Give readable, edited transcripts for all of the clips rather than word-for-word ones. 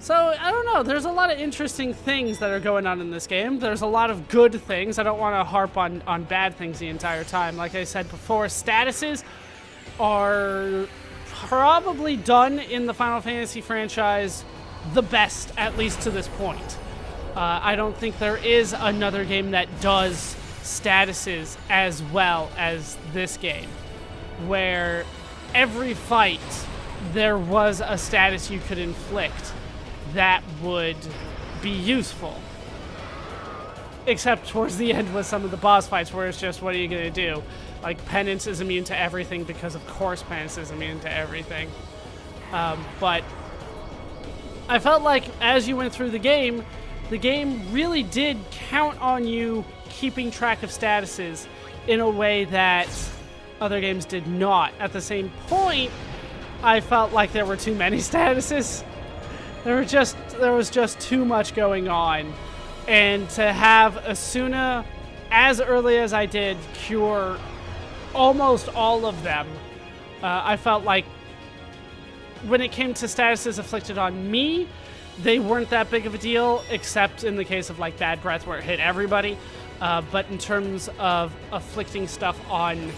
So, I don't know, there's a lot of interesting things that are going on in this game. There's a lot of good things. I don't want to harp on bad things the entire time. Like I said before, statuses are probably done in the Final Fantasy franchise the best, at least to this point. I don't think there is another game that does statuses as well as this game, where every fight there was a status you could inflict that would be useful. Except towards the end with some of the boss fights where it's just, what are you going to do? Like, Penance is immune to everything because, of course, Penance is immune to everything. But I felt like as you went through the game really did count on you keeping track of statuses in a way that other games did not. At the same point, I felt like there were too many statuses. There was just too much going on. And to have Asuna, as early as I did, cure almost all of them, I felt like when it came to statuses afflicted on me, they weren't that big of a deal, except in the case of like Bad Breath where it hit everybody. But in terms of afflicting stuff on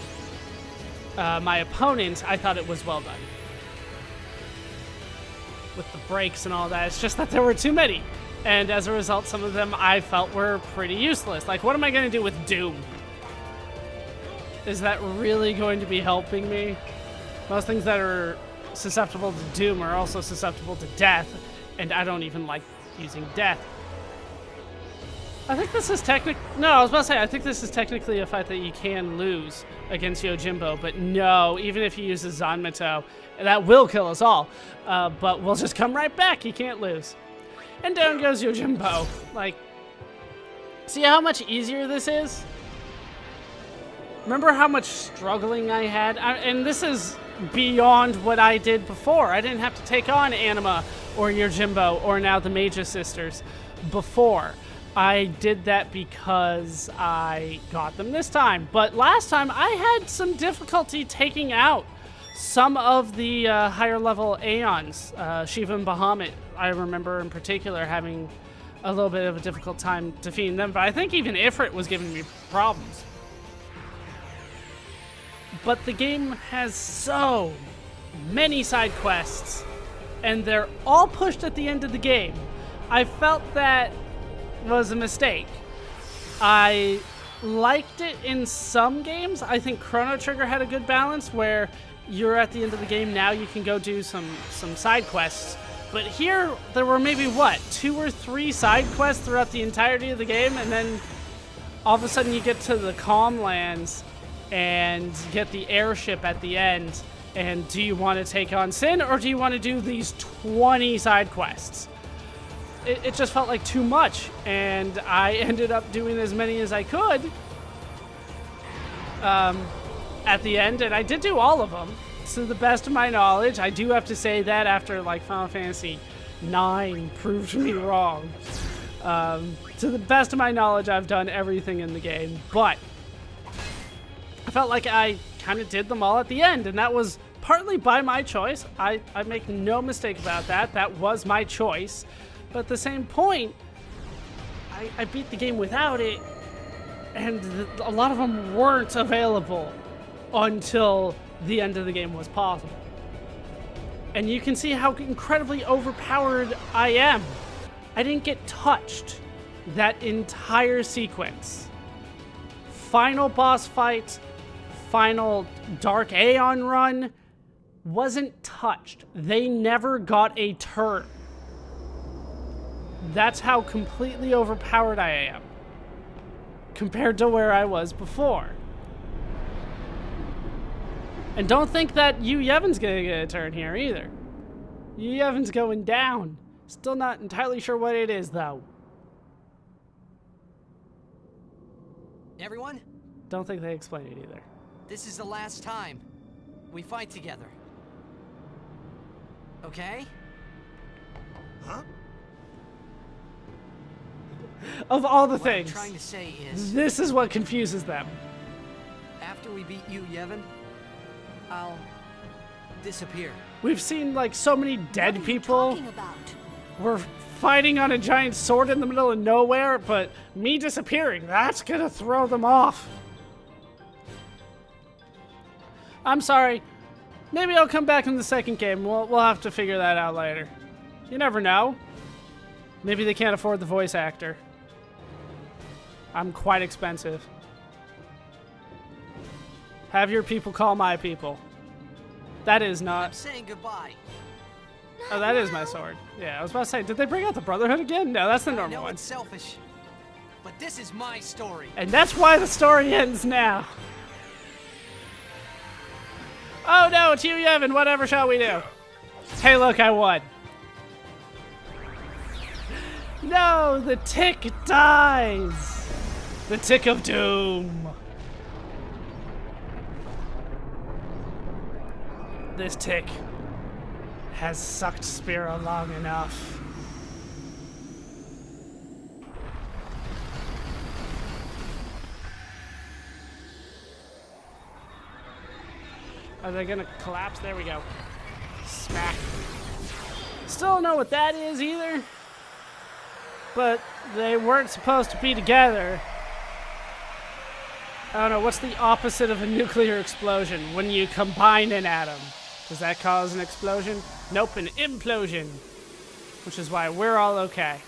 my opponent, I thought it was well done. With the breaks and all that, it's just that there were too many. And as a result, some of them I felt were pretty useless. Like, what am I going to do with Doom? Is that really going to be helping me? Most things that are susceptible to Doom are also susceptible to death, and I don't even like using death. I think this is I think this is technically a fight that you can lose against Yojimbo, but no, even if he uses Zanmato, that will kill us all. But we'll just come right back, he can't lose. And down goes Yojimbo. Like, see how much easier this is? Remember how much struggling I had? And this is beyond what I did before. I didn't have to take on Anima or Yojimbo or now the Magus Sisters before. I did that because I got them this time. But last time I had some difficulty taking out some of the higher level Aeons. Shiva and Bahamut, I remember in particular having a little bit of a difficult time defeating them. But I think even Ifrit was giving me problems. But the game has so many side quests, and they're all pushed at the end of the game. I felt that was a mistake. I liked it in some games. I think Chrono Trigger had a good balance where you're at the end of the game, now you can go do some side quests. But here, there were maybe, 2 or 3 side quests throughout the entirety of the game, and then all of a sudden you get to the Calm Lands and get the airship at the end, and do you want to take on Sin, or do you want to do these 20 side quests? It just felt like too much, and I ended up doing as many as I could at the end, and I did do all of them, to the best of my knowledge. I do have to say that after like Final Fantasy IX proved me wrong. To the best of my knowledge, I've done everything in the game, but I felt like I kind of did them all at the end, and that was partly by my choice. I make no mistake about that. That was my choice. But at the same point, I beat the game without it, and a lot of them weren't available until the end of the game was possible. And you can see how incredibly overpowered I am. I didn't get touched that entire sequence. Final boss fight, final Dark Aeon run, wasn't touched. They never got a turn. That's how completely overpowered I am compared to where I was before. And don't think that Yu Yevon's gonna get a turn here either. Yu Yevon's going down. Still not entirely sure what it is though. Everyone? Don't think they explain it either. This is the last time we fight together. Okay? Huh? Of all the What things, I'm trying to say is, this is what confuses them. after we beat Yu Yevon, I'll disappear. We've seen like so many dead What are you people. talking about? we're fighting on a giant sword in the middle of nowhere, but me disappearing, that's gonna throw them off. I'm sorry. Maybe I'll come back in the second game. We'll have to figure that out later. You never know. Maybe they can't afford the voice actor. I'm quite expensive. Have your people call my people. That is I'm not... saying goodbye. Oh, that is my sword. Yeah, I was about to say, did they bring out the Brotherhood again? No, that's the I normal know one. it's selfish, but this is my story. And that's why the story ends now. Oh no, it's Yu Yevon. Whatever shall we do? Hey, look, I won. No, the tick dies. The tick of doom. This tick has sucked Spira long enough. Are they gonna collapse? There we go. Smack. Still don't know what that is either. But they weren't supposed to be together. I don't know, what's the opposite of a nuclear explosion? When you combine an atom. Does that cause an explosion? Nope, an implosion. Which is why we're all okay.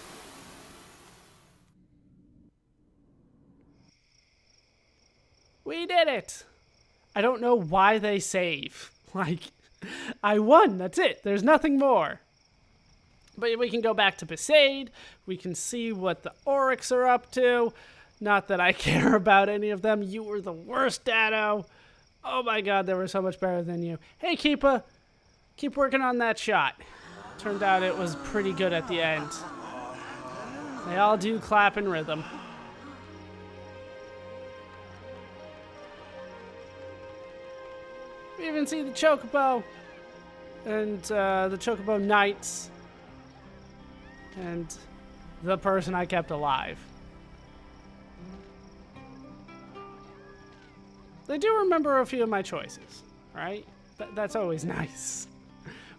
We did it! I don't know why they save. Like, I won, that's it. There's nothing more. But we can go back to Besaid. We can see what the Oryx are up to. Not that I care about any of them. You were the worst, Dado. Oh my god, they were so much better than you. Hey, Keepa. Keep working on that shot. Turned out it was pretty good at the end. They all do clap in rhythm. We even see the Chocobo. And the Chocobo Knights. And the person I kept alive. They do remember a few of my choices, right? That's always nice.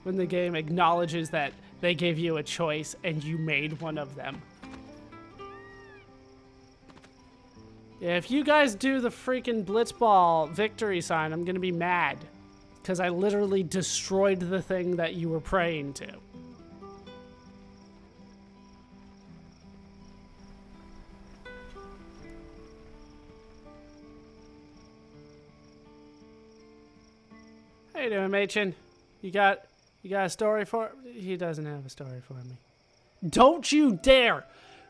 When the game acknowledges that they gave you a choice and you made one of them. Yeah, if you guys do the freaking Blitzball victory sign, I'm gonna be mad. Because I literally destroyed the thing that you were praying to. How you doing, Machin? You got a story for... He doesn't have a story for me. Don't you dare!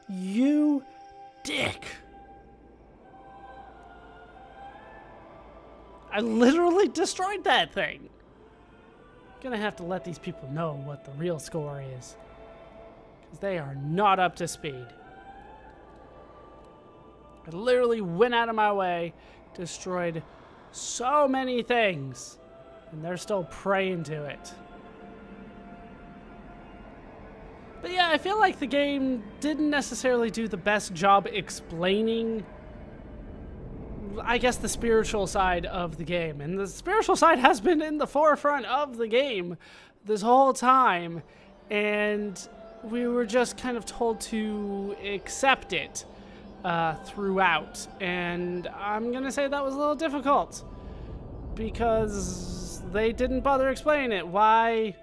You dick! I literally destroyed that thing! Gonna have to let these people know what the real score is. Because they are not up to speed. I literally went out of my way, destroyed so many things. And they're still praying to it. But yeah, I feel like the game didn't necessarily do the best job explaining, I guess, the spiritual side of the game. And the spiritual side has been in the forefront of the game this whole time. And we were just kind of told to accept it throughout. And I'm going to say that was a little difficult. Because they didn't bother explaining it. Why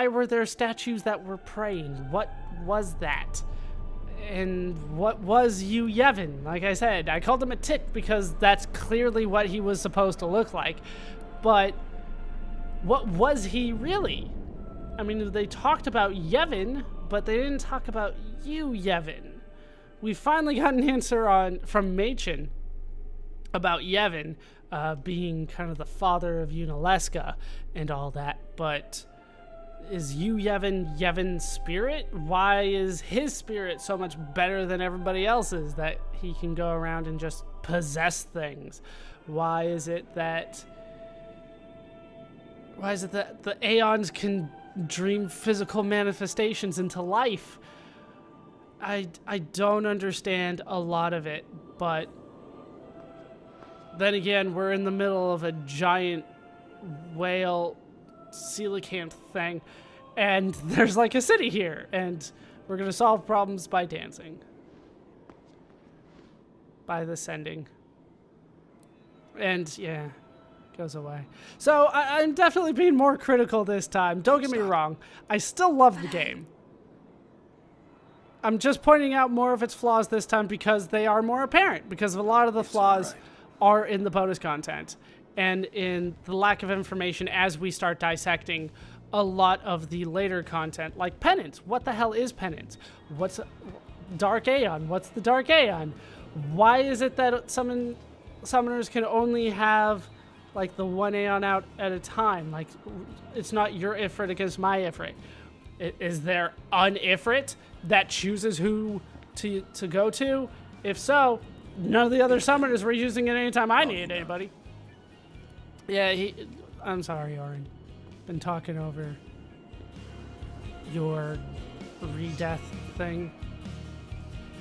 were there statues that were praying? What was that? And what was Yu Yevon? Like I said, I called him a tick because that's clearly what he was supposed to look like. But what was he really? I mean, they talked about Yevon, but they didn't talk about Yu Yevon. We finally got an answer from Machin about Yevon being kind of the father of Unalesca and all that, but is Yu Yevon Yevon's spirit? Why is his spirit so much better than everybody else's that he can go around and just possess things? Why is it that the Aeons can dream physical manifestations into life? I don't understand a lot of it, but then again, we're in the middle of a giant whale coelacanth thing, And there's like a city here, and we're gonna solve problems by dancing. By the sending. And yeah, goes away. So I'm definitely being more critical this time. Don't get me wrong. I still love the game. I'm just pointing out more of its flaws this time because they are more apparent. Because a lot of the flaws are in the bonus content and in the lack of information as we start dissecting a lot of the later content, like Penance. What the hell is Penance? What's Dark Aeon? What's the Dark Aeon? Why is it that summoners can only have like the one Aeon out at a time? Like, it's not your Ifrit against my Ifrit. Is there an Ifrit that chooses who to go to? If so, none of the other summoners were using it anytime I needed anybody. Yeah, I'm sorry, Orin. Been talking over your re-death thing.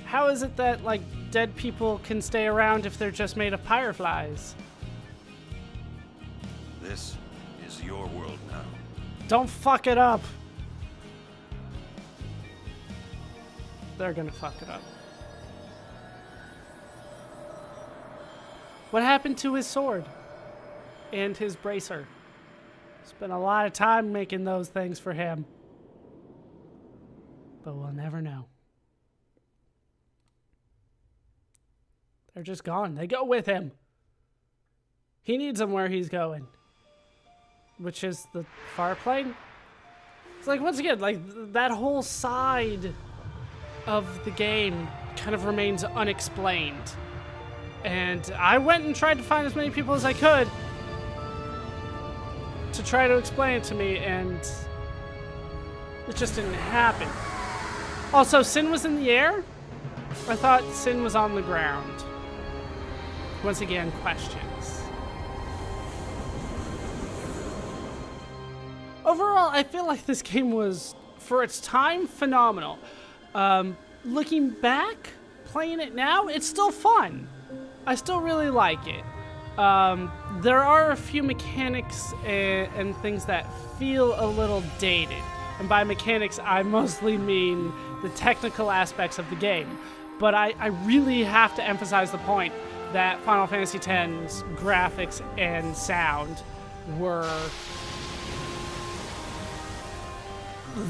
How is it that, like, dead people can stay around if they're just made of fireflies? This is your world now. Don't fuck it up. They're gonna fuck it up. What happened to his sword? And his bracer? Spent a lot of time making those things for him. But we'll never know. They're just gone. They go with him. He needs them where he's going. Which is the far plane. It's like, once again, like, that whole side of the game kind of remains unexplained. And I went and tried to find as many people as I could to try to explain it to me, and it just didn't happen. Also, Sin was in the air? I thought Sin was on the ground. Once again, questions. Overall, I feel like this game was, for its time, phenomenal. Looking back, playing it now, it's still fun. I still really like it. There are a few mechanics and things that feel a little dated. And by mechanics, I mostly mean the technical aspects of the game. But I really have to emphasize the point that Final Fantasy X's graphics and sound were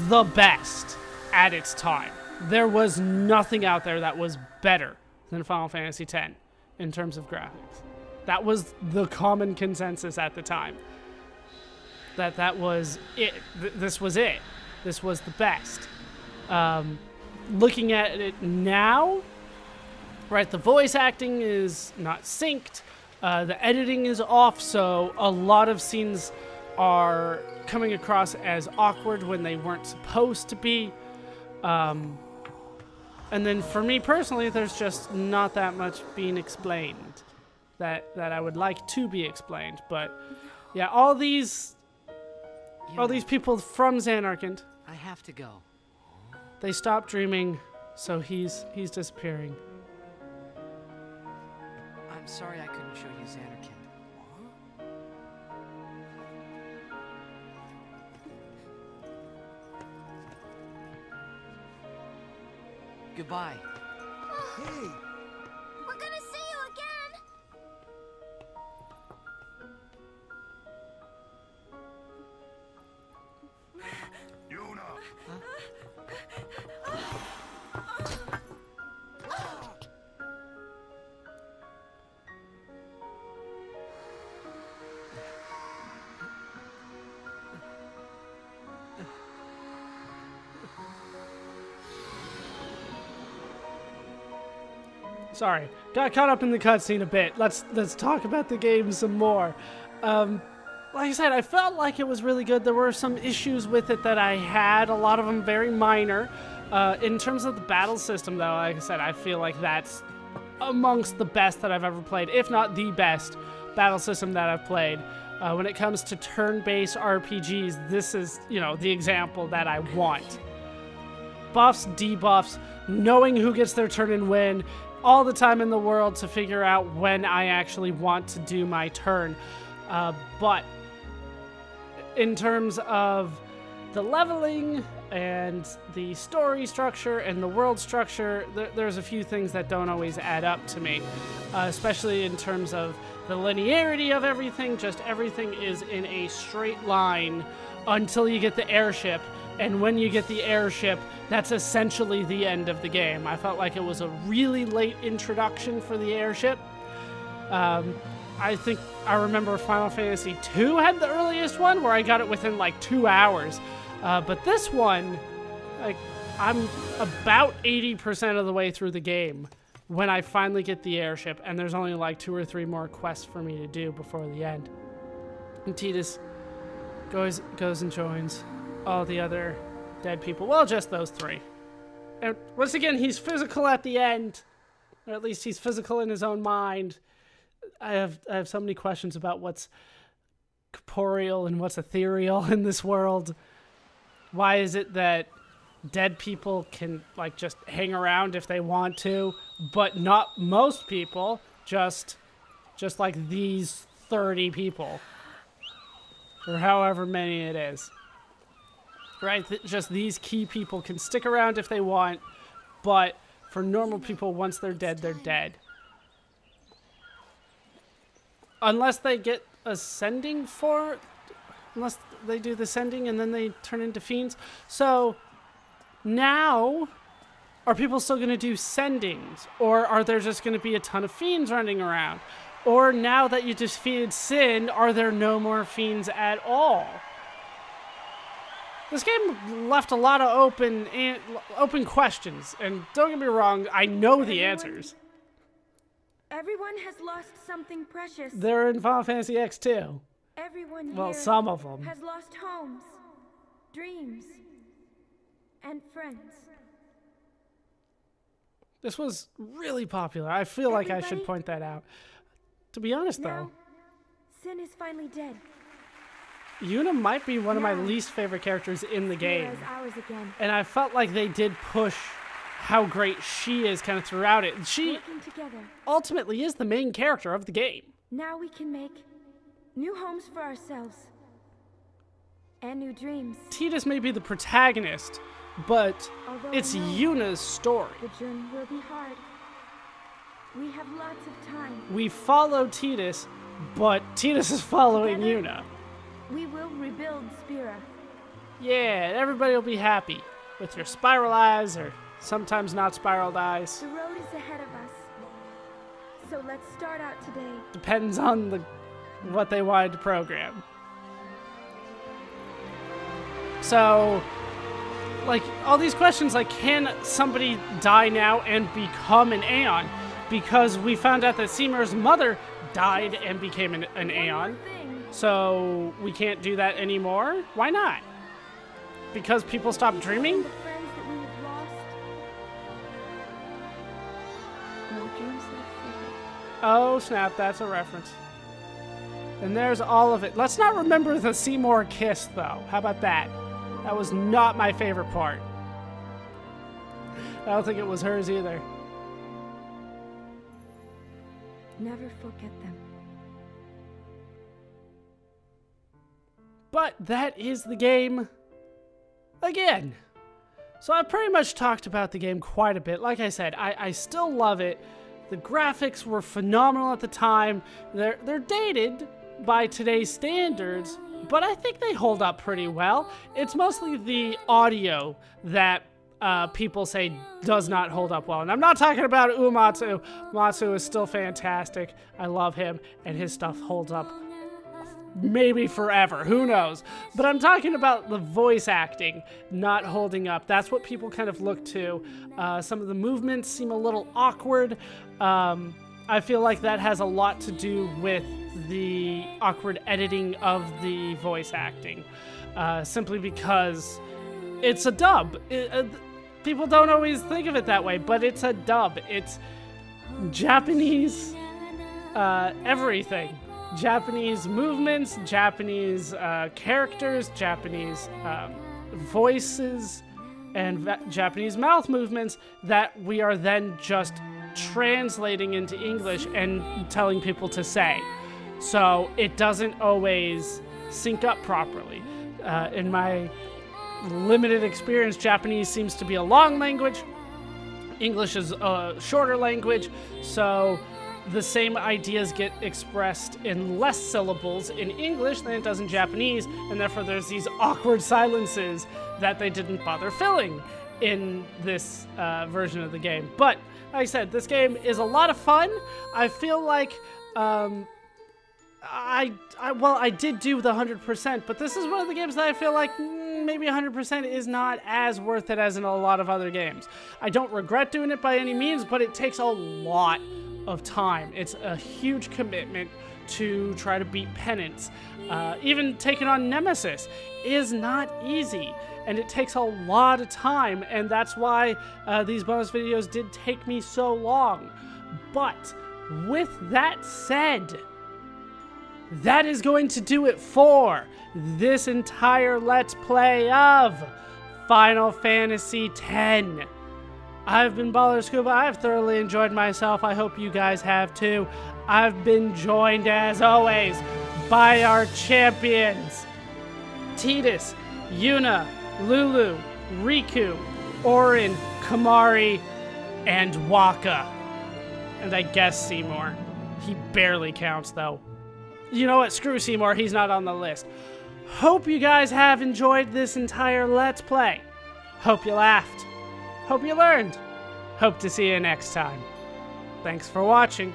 the best at its time. There was nothing out there that was better than Final Fantasy X in terms of graphics. That was the common consensus at the time. That was it. This was it. This was the best. Looking at it now, right, the voice acting is not synced. The editing is off, so a lot of scenes are coming across as awkward when they weren't supposed to be. And then for me personally, there's just not that much being explained that I would like to be explained. But yeah, all these people from Xanarkand, I have to go. they stopped dreaming, so he's disappearing. I'm sorry I couldn't show you Xanarkand. Goodbye. Hey! We're gonna see you again! Yuna! Sorry, got caught up in the cutscene a bit. Let's talk about the game some more. Like I said, I felt like it was really good. There were some issues with it that I had, a lot of them very minor. In terms of the battle system, though, like I said, I feel like that's amongst the best that I've ever played, if not the best battle system that I've played. When it comes to turn-based RPGs, this is, the example that I want. Buffs, debuffs, knowing who gets their turn and when, all the time in the world to figure out when I actually want to do my turn. But in terms of the leveling and the story structure and the world structure, there's a few things that don't always add up to me, especially in terms of the linearity of everything. Just everything is in a straight line until you get the airship, and when you get the airship, that's essentially the end of the game. I felt like it was a really late introduction for the airship. I think I remember Final Fantasy II had the earliest one where I got it within like 2 hours. But this one, like, I'm about 80% of the way through the game when I finally get the airship, and there's only like 2 or 3 more quests for me to do before the end. And Tidus goes and joins all the other dead people. Well, just those 3. And once again, he's physical at the end, or at least he's physical in his own mind. I have so many questions about what's corporeal and what's ethereal in this world. Why is it that dead people can like just hang around if they want to, but not most people? Just like these 30 people, or however many it is. Right? Just these key people can stick around if they want, but for normal people, once they're dead, they're dead. Unless they get ascending unless they do the sending and then they turn into fiends. So now, are people still going to do sendings? Or are there just going to be a ton of fiends running around? Or now that you defeated Sin, are there no more fiends at all? This game left a lot of open questions, and don't get me wrong, I know the answers. Everyone has lost something precious. They're in Final Fantasy X too. Everyone Well, here some of them has lost homes, dreams, and friends. This was really popular. I feel like I should point that out. To be honest, Now, though, Sin is finally dead. Yuna might be one of my Now, least favorite characters in the Spira game. is ours again. And I felt like they did push how great she is kind of throughout it. And she Working together, ultimately is the main character of the game. now we can make new homes for ourselves and new dreams. Tidus may be the protagonist, but Although it's I know Yuna's story. the journey will be hard. We have lots of time. We follow Tidus, but Tidus is following Together, Yuna. We will rebuild Spira. Yeah, everybody will be happy with your spiral eyes, or sometimes not spiraled eyes. The road is ahead of us. So let's start out today. Depends on what they wanted to program. So, like, all these questions, like, can somebody die now and become an Aeon? Because we found out that Seymour's mother died and became an Aeon. So we can't do that anymore? Why not? Because people stopped dreaming? The friends that we have lost. No dreams that have faded. Oh, snap, that's a reference. And there's all of it. Let's not remember the Seymour kiss, though. How about that? That was not my favorite part. I don't think it was hers either. Never forget them. But that is the game again. So I pretty much talked about the game quite a bit. Like I said, I still love it. The graphics were phenomenal at the time. They're dated by today's standards, but I think they hold up pretty well. It's mostly the audio that people say does not hold up well. And I'm not talking about Uematsu. Matsu is still fantastic. I love him, and his stuff holds up maybe forever. Who knows? But I'm talking about the voice acting not holding up. That's what people kind of look to. Some of the movements seem a little awkward. I feel like that has a lot to do with the awkward editing of the voice acting. Simply because it's a dub. People don't always think of it that way, but it's a dub. It's Japanese everything. Japanese movements, Japanese characters, Japanese voices, and Japanese mouth movements that we are then just translating into English and telling people to say. So it doesn't always sync up properly. In my limited experience, Japanese seems to be a long language. English is a shorter language, so the same ideas get expressed in less syllables in English than it does in Japanese, and therefore there's these awkward silences that they didn't bother filling in this version of the game. But, like I said, this game is a lot of fun. I feel like, I did do the 100%, but this is one of the games that I feel like maybe 100% is not as worth it as in a lot of other games. I don't regret doing it by any means, but it takes a lot of time. It's a huge commitment to try to beat Penance. Even taking on Nemesis is not easy, and it takes a lot of time, and that's why these bonus videos did take me so long. But with that said, that is going to do it for this entire Let's Play of Final Fantasy X. I've been ballerscuba. I've thoroughly enjoyed myself. I hope you guys have too. I've been joined, as always, by our champions, Tidus, Yuna, Lulu, Riku, Orin, Kamari, and Waka. And I guess Seymour. He barely counts, though. You know what? Screw Seymour. He's not on the list. Hope you guys have enjoyed this entire Let's Play. Hope you laughed. Hope you learned. Hope to see you next time. Thanks for watching.